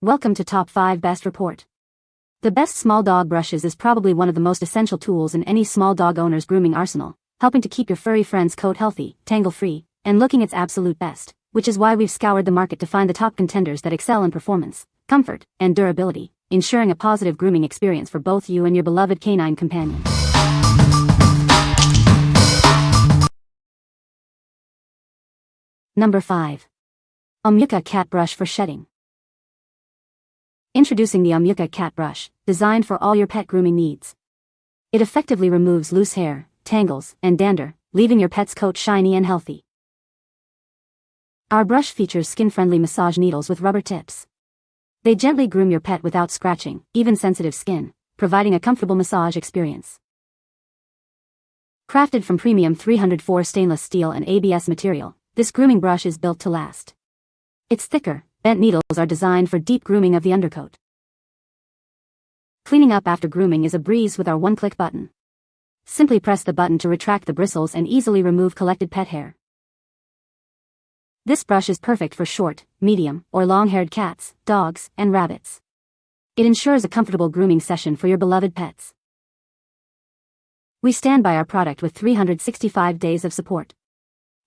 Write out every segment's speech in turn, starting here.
Welcome to Top 5 Best Report. The best small dog brushes is probably one of the most essential tools in any small dog owner's grooming arsenal, helping to keep your furry friend's coat healthy, tangle-free, and looking its absolute best, which is why we've scoured the market to find the top contenders that excel in performance, comfort, and durability, ensuring a positive grooming experience for both you and your beloved canine companion. Number 5. Aumuca Cat Brush for Shedding. Introducing the Aumuca Cat Brush, designed for all your pet grooming needs. It effectively removes loose hair, tangles, and dander, leaving your pet's coat shiny and healthy. Our brush features skin-friendly massage needles with rubber tips. They gently groom your pet without scratching, even sensitive skin, providing a comfortable massage experience. Crafted from premium 304 stainless steel and ABS material, this grooming brush is built to last. Its thicker, bent needles are designed for deep grooming of the undercoat. Cleaning up after grooming is a breeze with our one-click button. Simply press the button to retract the bristles and easily remove collected pet hair. This brush is perfect for short, medium, or long-haired cats, dogs, and rabbits. It ensures a comfortable grooming session for your beloved pets. We stand by our product with 365 days of support.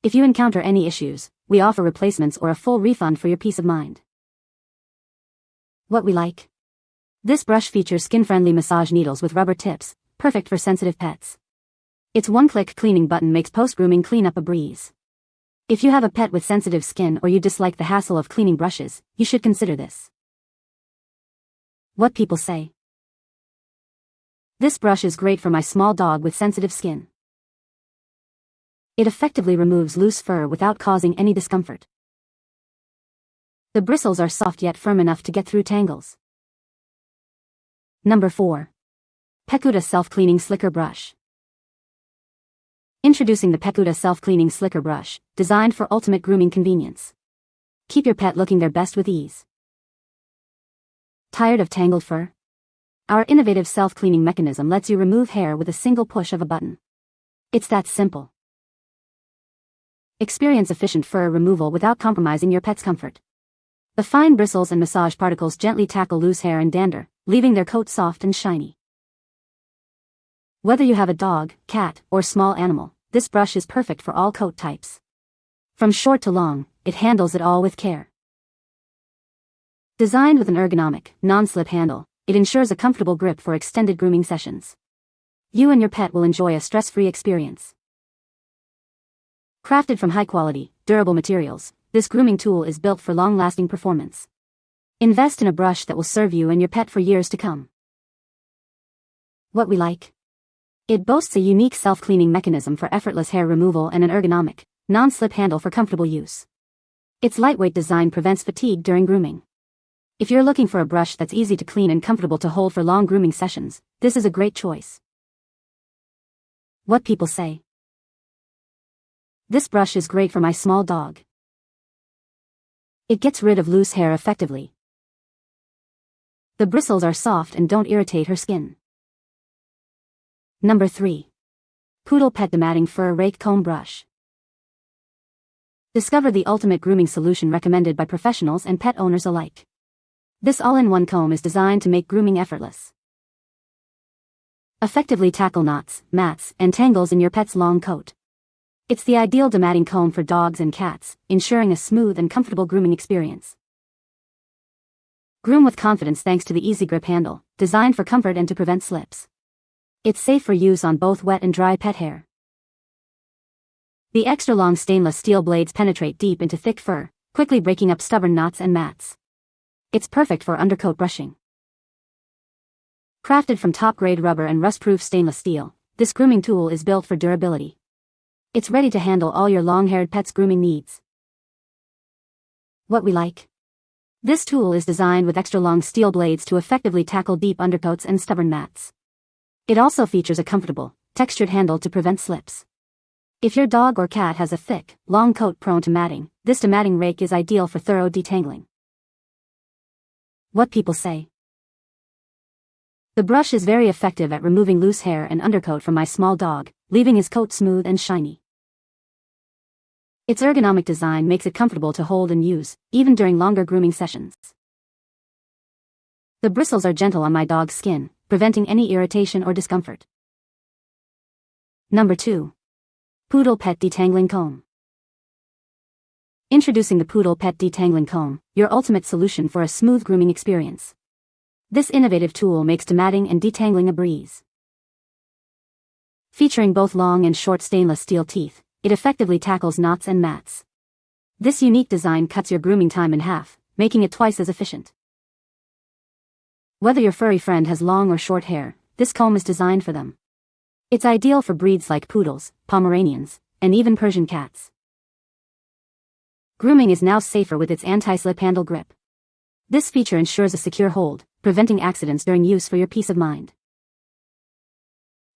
If you encounter any issues, we offer replacements or a full refund for your peace of mind. What we like. This brush features skin-friendly massage needles with rubber tips, perfect for sensitive pets. Its one-click cleaning button makes post-grooming cleanup a breeze. If you have a pet with sensitive skin or you dislike the hassle of cleaning brushes, you should consider this. What people say. This brush is great for my small dog with sensitive skin. It effectively removes loose fur without causing any discomfort. The bristles are soft yet firm enough to get through tangles. Number 4. Pecute Self-Cleaning Slicker Brush. Introducing the Pecute Self-Cleaning Slicker Brush, designed for ultimate grooming convenience. Keep your pet looking their best with ease. Tired of tangled fur? Our innovative self-cleaning mechanism lets you remove hair with a single push of a button. It's that simple. Experience efficient fur removal without compromising your pet's comfort. The fine bristles and massage particles gently tackle loose hair and dander, leaving their coat soft and shiny. Whether you have a dog, cat, or small animal, this brush is perfect for all coat types. From short to long, it handles it all with care. Designed with an ergonomic, non-slip handle, it ensures a comfortable grip for extended grooming sessions. You and your pet will enjoy a stress-free experience. Crafted from high-quality, durable materials, this grooming tool is built for long-lasting performance. Invest in a brush that will serve you and your pet for years to come. What we like. It boasts a unique self-cleaning mechanism for effortless hair removal and an ergonomic, non-slip handle for comfortable use. Its lightweight design prevents fatigue during grooming. If you're looking for a brush that's easy to clean and comfortable to hold for long grooming sessions, this is a great choice. What people say. This brush is great for my small dog. It gets rid of loose hair effectively. The bristles are soft and don't irritate her skin. Number 3. Poodle Pet Dematting Fur Rake Comb Brush. Discover the ultimate grooming solution recommended by professionals and pet owners alike. This all-in-one comb is designed to make grooming effortless. Effectively tackle knots, mats, and tangles in your pet's long coat. It's the ideal dematting comb for dogs and cats, ensuring a smooth and comfortable grooming experience. Groom with confidence thanks to the easy grip handle, designed for comfort and to prevent slips. It's safe for use on both wet and dry pet hair. The extra-long stainless steel blades penetrate deep into thick fur, quickly breaking up stubborn knots and mats. It's perfect for undercoat brushing. Crafted from top-grade rubber and rust-proof stainless steel, this grooming tool is built for durability. It's ready to handle all your long-haired pet's grooming needs. What we like. This tool is designed with extra-long steel blades to effectively tackle deep undercoats and stubborn mats. It also features a comfortable, textured handle to prevent slips. If your dog or cat has a thick, long coat prone to matting, this dematting rake is ideal for thorough detangling. What people say. The brush is very effective at removing loose hair and undercoat from my small dog, leaving his coat smooth and shiny. Its ergonomic design makes it comfortable to hold and use, even during longer grooming sessions. The bristles are gentle on my dog's skin, preventing any irritation or discomfort. Number 2. Poodle Pet Detangling Comb. Introducing the Poodle Pet Detangling Comb, your ultimate solution for a smooth grooming experience. This innovative tool makes dematting and detangling a breeze. Featuring both long and short stainless steel teeth, it effectively tackles knots and mats. This unique design cuts your grooming time in half, making it twice as efficient. Whether your furry friend has long or short hair, this comb is designed for them. It's ideal for breeds like poodles, Pomeranians, and even Persian cats. Grooming is now safer with its anti-slip handle grip. This feature ensures a secure hold, preventing accidents during use for your peace of mind.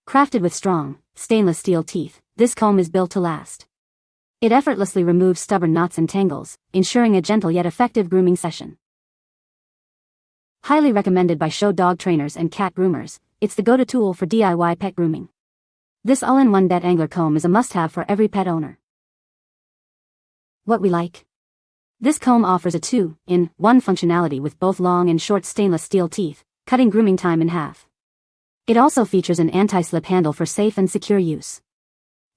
Crafted with strong, stainless steel teeth, this comb is built to last. It effortlessly removes stubborn knots and tangles, ensuring a gentle yet effective grooming session. Highly recommended by show dog trainers and cat groomers, it's the go-to tool for DIY pet grooming. This all-in-one Detangler comb is a must-have for every pet owner. What we like? This comb offers a 2-in-1 functionality with both long and short stainless steel teeth, cutting grooming time in half. It also features an anti-slip handle for safe and secure use.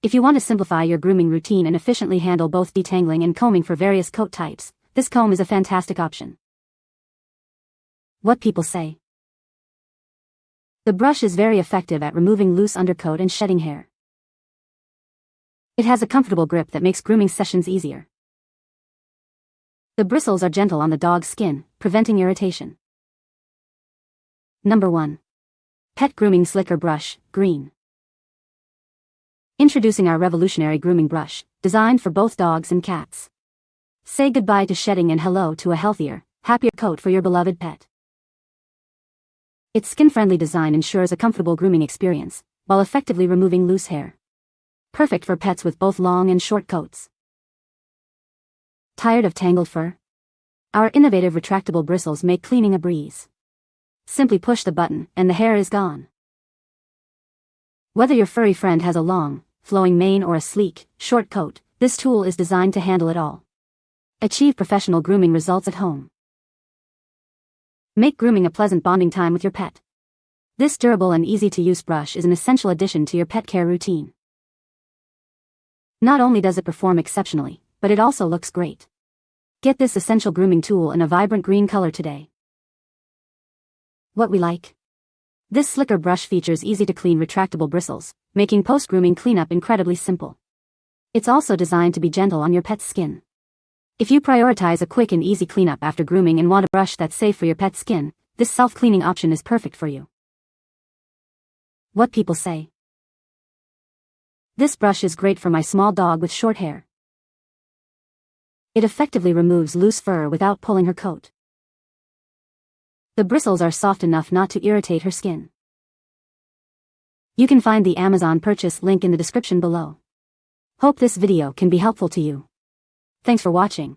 If you want to simplify your grooming routine and efficiently handle both detangling and combing for various coat types, this comb is a fantastic option. What people say. The brush is very effective at removing loose undercoat and shedding hair. It has a comfortable grip that makes grooming sessions easier. The bristles are gentle on the dog's skin, preventing irritation. Number 1. Pet Grooming Slicker Brush, Green. Introducing our revolutionary grooming brush, designed for both dogs and cats. Say goodbye to shedding and hello to a healthier, happier coat for your beloved pet. Its skin-friendly design ensures a comfortable grooming experience, while effectively removing loose hair. Perfect for pets with both long and short coats. Tired of tangled fur? Our innovative retractable bristles make cleaning a breeze. Simply push the button, and the hair is gone. Whether your furry friend has a long, flowing mane or a sleek, short coat, this tool is designed to handle it all. Achieve professional grooming results at home. Make grooming a pleasant bonding time with your pet. This durable and easy-to-use brush is an essential addition to your pet care routine. Not only does it perform exceptionally, but it also looks great. Get this essential grooming tool in a vibrant green color today. What we like? This slicker brush features easy-to-clean retractable bristles, making post-grooming cleanup incredibly simple. It's also designed to be gentle on your pet's skin. If you prioritize a quick and easy cleanup after grooming and want a brush that's safe for your pet's skin, this self-cleaning option is perfect for you. What people say. This brush is great for my small dog with short hair. It effectively removes loose fur without pulling her coat. The bristles are soft enough not to irritate her skin. You can find the Amazon purchase link in the description below. Hope this video can be helpful to you. Thanks for watching.